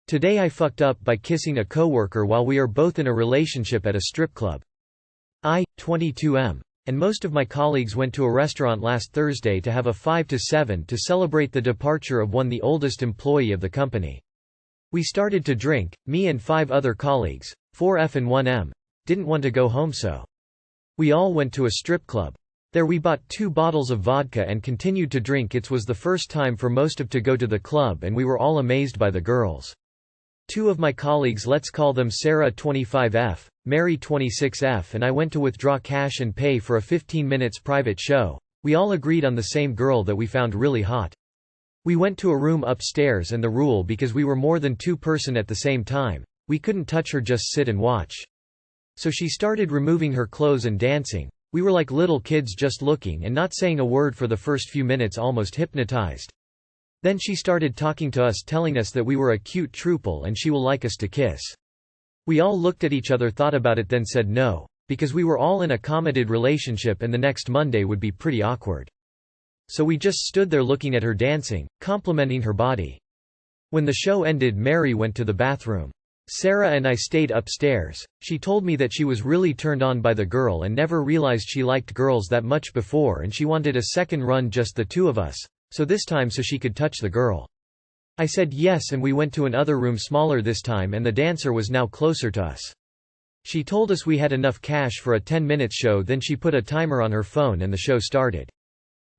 Today I fucked up by kissing a coworker while we are both in a relationship at a strip club. 22 and most of my colleagues went to a restaurant last Thursday to have a 5 to 7 to celebrate the departure of the oldest employee of the company. We started to drink, me and 5 other colleagues, 4F and 1M, didn't want to go home so we all went to a strip club. There we bought 2 bottles of vodka and continued to drink. It was the first time for most of to go to the club and we were all amazed by the girls. 2 of my colleagues, let's call them Sarah 25F, Mary 26F, and I went to withdraw cash and pay for a 15 minutes private show. We all agreed on the same girl that we found really hot. We went to a room upstairs and the rule, because we were more than 2 person at the same time, we couldn't touch her, just sit and watch. So she started removing her clothes and dancing. We were like little kids just looking and not saying a word for the first few minutes, almost hypnotized. Then she started talking to us, telling us that we were a cute trouble and she will like us to kiss. We all looked at each other, thought about it, then said no, because we were all in a committed relationship and the next Monday would be pretty awkward. So we just stood there looking at her dancing, complimenting her body. When the show ended, Mary went to the bathroom. Sarah and I stayed upstairs. She told me that she was really turned on by the girl and never realized she liked girls that much before, and she wanted a second run, just the 2 of us, so this time so she could touch the girl. I said yes, and we went to another room smaller this time, and the dancer was now closer to us. She told us we had enough cash for a 10-minute show, then she put a timer on her phone and the show started.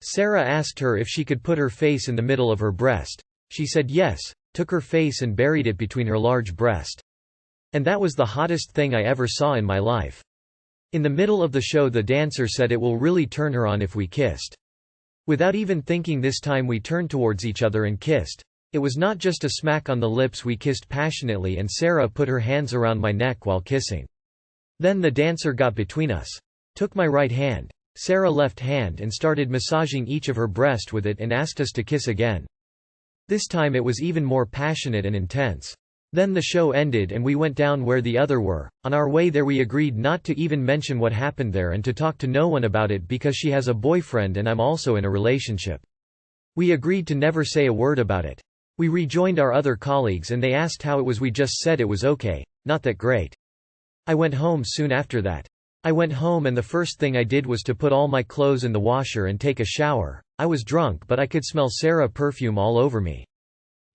Sarah asked her if she could put her face in the middle of her breast. She said yes, took her face and buried it between her large breast. And that was the hottest thing I ever saw in my life. In the middle of the show the dancer said it will really turn her on if we kissed. Without even thinking this time we turned towards each other and kissed. It was not just a smack on the lips, we kissed passionately and Sarah put her hands around my neck while kissing. Then the dancer got between us. Took my right hand, Sarah left hand, and started massaging each of her breast with it and asked us to kiss again. This time it was even more passionate and intense. Then the show ended and we went down where the other were. On our way there we agreed not to even mention what happened there and to talk to no one about it because she has a boyfriend and I'm also in a relationship. We agreed to never say a word about it. We rejoined our other colleagues and they asked how it was. We just said it was okay, not that great. I went home soon after that. I went home and the first thing I did was to put all my clothes in the washer and take a shower. I was drunk but I could smell Sarah perfume all over me.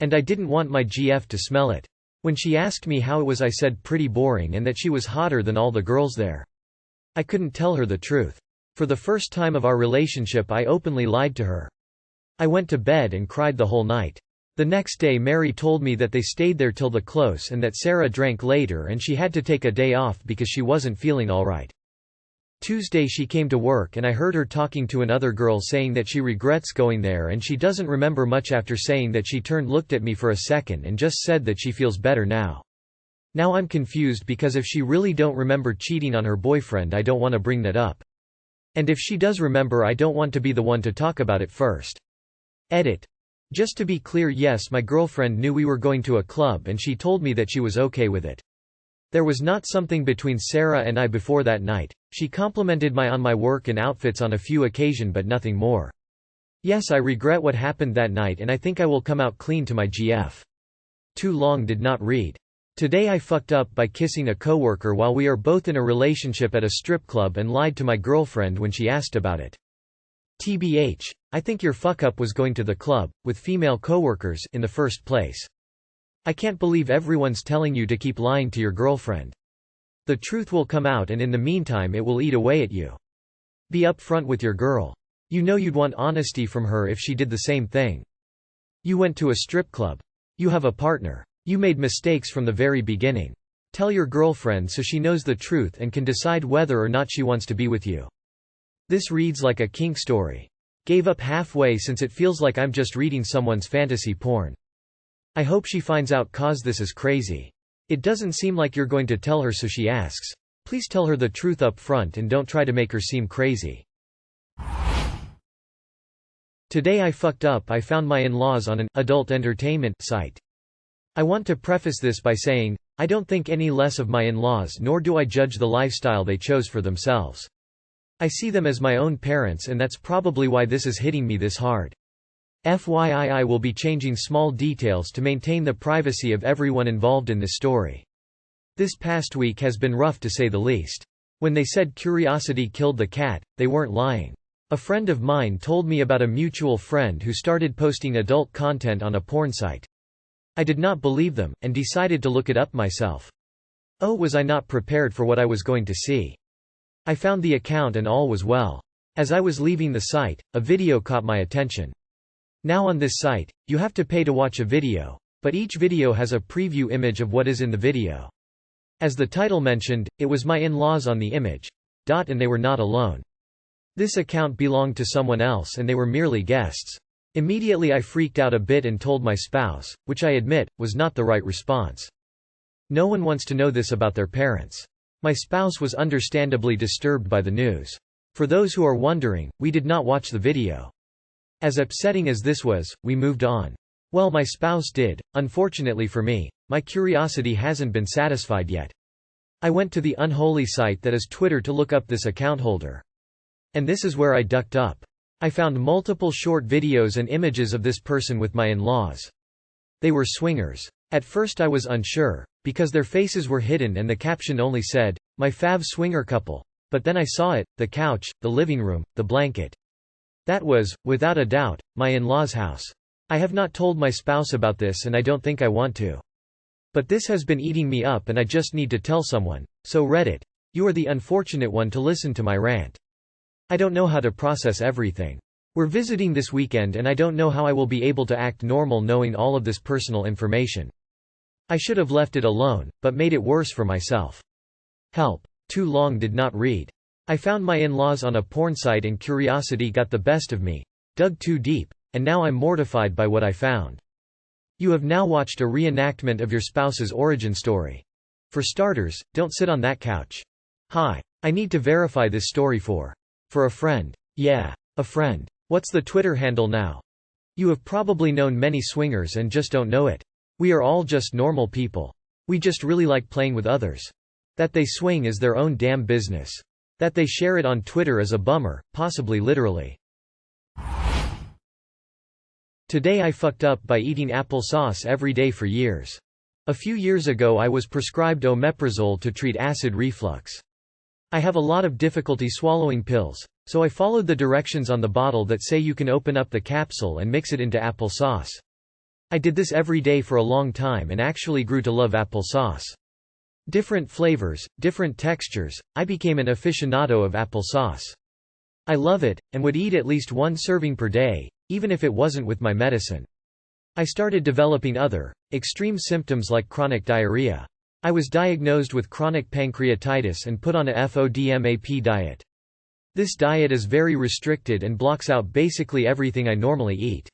And I didn't want my GF to smell it. When she asked me how it was I said pretty boring and that she was hotter than all the girls there. I couldn't tell her the truth. For the first time of our relationship I openly lied to her. I went to bed and cried the whole night. The next day Mary told me that they stayed there till the close and that Sarah drank later and she had to take a day off because she wasn't feeling alright. Tuesday she came to work and I heard her talking to another girl saying that she regrets going there and she doesn't remember much. After saying that she looked at me for a second and just said that she feels better now. Now I'm confused because if she really don't remember cheating on her boyfriend I don't want to bring that up. And if she does remember I don't want to be the one to talk about it first. Edit. Just to be clear, yes, my girlfriend knew we were going to a club and she told me that she was okay with it. There was not something between Sarah and I before that night. She complimented me on my work and outfits on a few occasions but nothing more. Yes, I regret what happened that night and I think I will come out clean to my GF. Too long did not read. Today I fucked up by kissing a coworker while we are both in a relationship at a strip club and lied to my girlfriend when she asked about it. TBH, I think your fuck up was going to the club, with female coworkers, in the first place. I can't believe everyone's telling you to keep lying to your girlfriend. The truth will come out and in the meantime it will eat away at you. Be upfront with your girl. You know you'd want honesty from her if she did the same thing. You went to a strip club. You have a partner. You made mistakes from the very beginning. Tell your girlfriend so she knows the truth and can decide whether or not she wants to be with you. This reads like a kink story. Gave up halfway since it feels like I'm just reading someone's fantasy porn. I hope she finds out cause this is crazy. It doesn't seem like you're going to tell her, so she asks. Please tell her the truth up front and don't try to make her seem crazy. Today I fucked up. I found my in-laws on an adult entertainment site. I want to preface this by saying, I don't think any less of my in-laws nor do I judge the lifestyle they chose for themselves. I see them as my own parents and that's probably why this is hitting me this hard. FYI, I will be changing small details to maintain the privacy of everyone involved in this story. This past week has been rough to say the least. When they said curiosity killed the cat, they weren't lying. A friend of mine told me about a mutual friend who started posting adult content on a porn site. I did not believe them, and decided to look it up myself. Oh, was I not prepared for what I was going to see. I found the account and all was well. As I was leaving the site, a video caught my attention. Now on this site, you have to pay to watch a video, but each video has a preview image of what is in the video. As the title mentioned, it was my in-laws on the image. And they were not alone. This account belonged to someone else and they were merely guests. Immediately I freaked out a bit and told my spouse, which I admit, was not the right response. No one wants to know this about their parents. My spouse was understandably disturbed by the news. For those who are wondering, we did not watch the video. As upsetting as this was, we moved on. Well, my spouse did. Unfortunately for me, my curiosity hasn't been satisfied yet. I went to the unholy site that is Twitter to look up this account holder. And this is where I ducked up. I found multiple short videos and images of this person with my in-laws. They were swingers. At first I was unsure, because their faces were hidden and the caption only said, "My fav swinger couple." But then I saw it, the couch, the living room, the blanket. That was, without a doubt, my in-laws' house. I have not told my spouse about this and I don't think I want to. But this has been eating me up and I just need to tell someone, so Reddit. You are the unfortunate one to listen to my rant. I don't know how to process everything. We're visiting this weekend and I don't know how I will be able to act normal knowing all of this personal information. I should have left it alone, but made it worse for myself. Help. Too long did not read. I found my in-laws on a porn site and curiosity got the best of me. Dug too deep, and now I'm mortified by what I found. You have now watched a reenactment of your spouse's origin story. For starters, don't sit on that couch. Hi. I need to verify this story for a friend. Yeah. A friend. What's the Twitter handle now? You have probably known many swingers and just don't know it. We are all just normal people. We just really like playing with others. That they swing is their own damn business. That they share it on Twitter is a bummer, possibly literally. Today I fucked up by eating applesauce every day for years. A few years ago I was prescribed omeprazole to treat acid reflux. I have a lot of difficulty swallowing pills, so I followed the directions on the bottle that say you can open up the capsule and mix it into applesauce. I did this every day for a long time and actually grew to love applesauce. Different flavors, different textures, I became an aficionado of applesauce. I love it, and would eat at least one serving per day, even if it wasn't with my medicine. I started developing other, extreme symptoms like chronic diarrhea. I was diagnosed with chronic pancreatitis and put on a FODMAP diet. This diet is very restricted and blocks out basically everything I normally eat.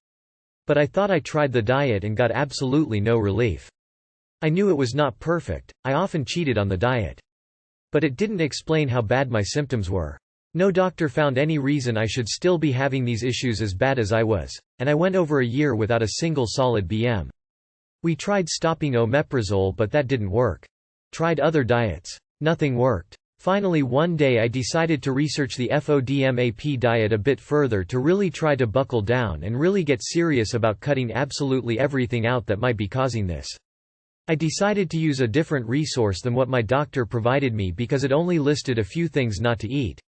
But I thought I tried the diet and got absolutely no relief. I knew it was not perfect, I often cheated on the diet. But it didn't explain how bad my symptoms were. No doctor found any reason I should still be having these issues as bad as I was, and I went over a year without a single solid BM. We tried stopping omeprazole but that didn't work. Tried other diets. Nothing worked. Finally one day I decided to research the FODMAP diet a bit further to really try to buckle down and really get serious about cutting absolutely everything out that might be causing this. I decided to use a different resource than what my doctor provided me because it only listed a few things not to eat.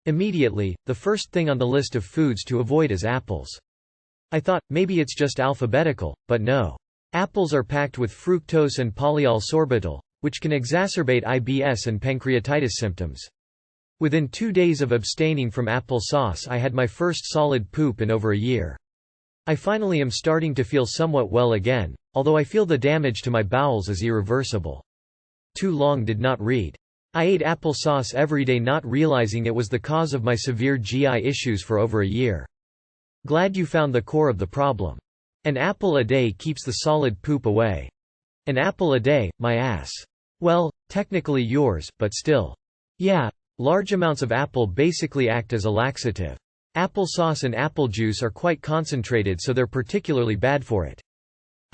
Immediately, the first thing on the list of foods to avoid is apples. I thought, maybe it's just alphabetical, but no. Apples are packed with fructose and polyol-sorbitol, which can exacerbate IBS and pancreatitis symptoms. Within 2 days of abstaining from applesauce I had my first solid poop in over a year. I finally am starting to feel somewhat well again, although I feel the damage to my bowels is irreversible. Too long did not read. I ate applesauce every day not realizing it was the cause of my severe GI issues for over a year. Glad you found the core of the problem. An apple a day keeps the solid poop away. An apple a day, my ass. Well, technically yours, but still. Yeah, large amounts of apple basically act as a laxative. Applesauce and apple juice are quite concentrated so they're particularly bad for it.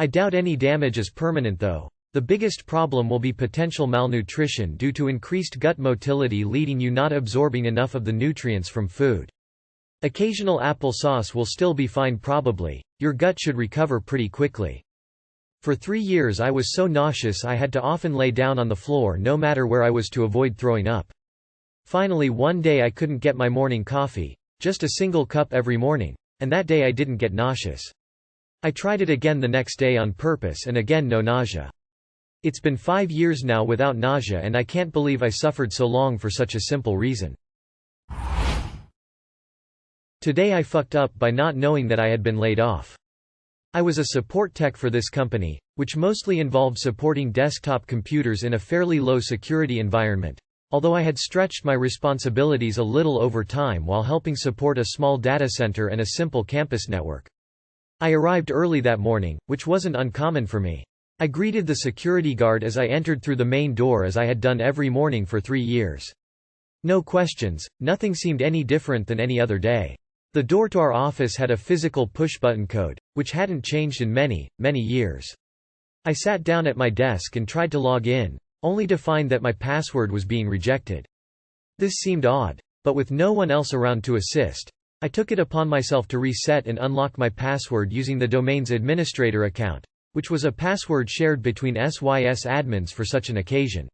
I doubt any damage is permanent though. The biggest problem will be potential malnutrition due to increased gut motility leading you not absorbing enough of the nutrients from food. Occasional apple sauce will still be fine probably. Your gut should recover pretty quickly. For 3 years I was so nauseous I had to often lay down on the floor no matter where I was to avoid throwing up. Finally one day I couldn't get my morning coffee, just a single cup every morning, and that day I didn't get nauseous. I tried it again the next day on purpose and again no nausea. It's been 5 years now without nausea and I can't believe I suffered so long for such a simple reason. Today I fucked up by not knowing that I had been laid off. I was a support tech for this company, which mostly involved supporting desktop computers in a fairly low security environment, although I had stretched my responsibilities a little over time while helping support a small data center and a simple campus network. I arrived early that morning, which wasn't uncommon for me. I greeted the security guard as I entered through the main door as I had done every morning for 3 years. No questions, nothing seemed any different than any other day. The door to our office had a physical push-button code, which hadn't changed in many, many years. I sat down at my desk and tried to log in, only to find that my password was being rejected. This seemed odd, but with no one else around to assist, I took it upon myself to reset and unlock my password using the domain's administrator account, which was a password shared between SYS admins for such an occasion.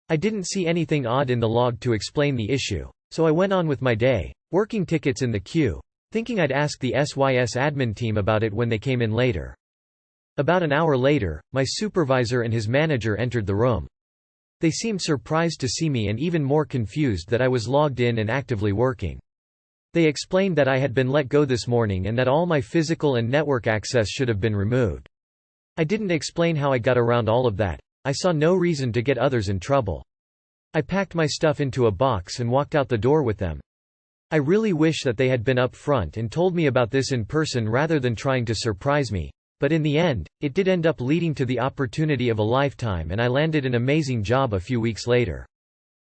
I didn't see anything odd in the log to explain the issue, so I went on with my day, working tickets in the queue, thinking I'd ask the SYS admin team about it when they came in later. About an hour later, my supervisor and his manager entered the room. They seemed surprised to see me and even more confused that I was logged in and actively working. They explained that I had been let go this morning and that all my physical and network access should have been removed. I didn't explain how I got around all of that. I saw no reason to get others in trouble. I packed my stuff into a box and walked out the door with them. I really wish that they had been up front and told me about this in person rather than trying to surprise me, but in the end, it did end up leading to the opportunity of a lifetime and I landed an amazing job a few weeks later.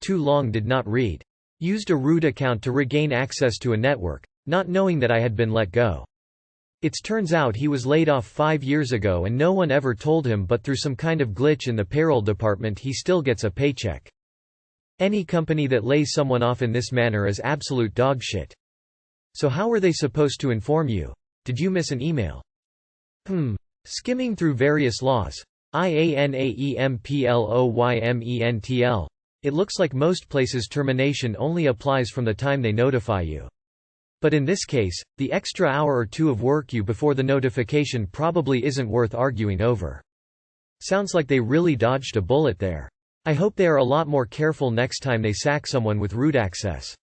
Too long did not read. Used a root account to regain access to a network, not knowing that I had been let go. It turns out he was laid off 5 years ago and no one ever told him, but through some kind of glitch in the payroll department he still gets a paycheck. Any company that lays someone off in this manner is absolute dogshit. So how were they supposed to inform you? Did you miss an email? Skimming through various laws. IANAEMPLOYMENTL. It looks like most places termination only applies from the time they notify you. But in this case, the extra hour or two of work you before the notification probably isn't worth arguing over. Sounds like they really dodged a bullet there. I hope they are a lot more careful next time they sack someone with root access.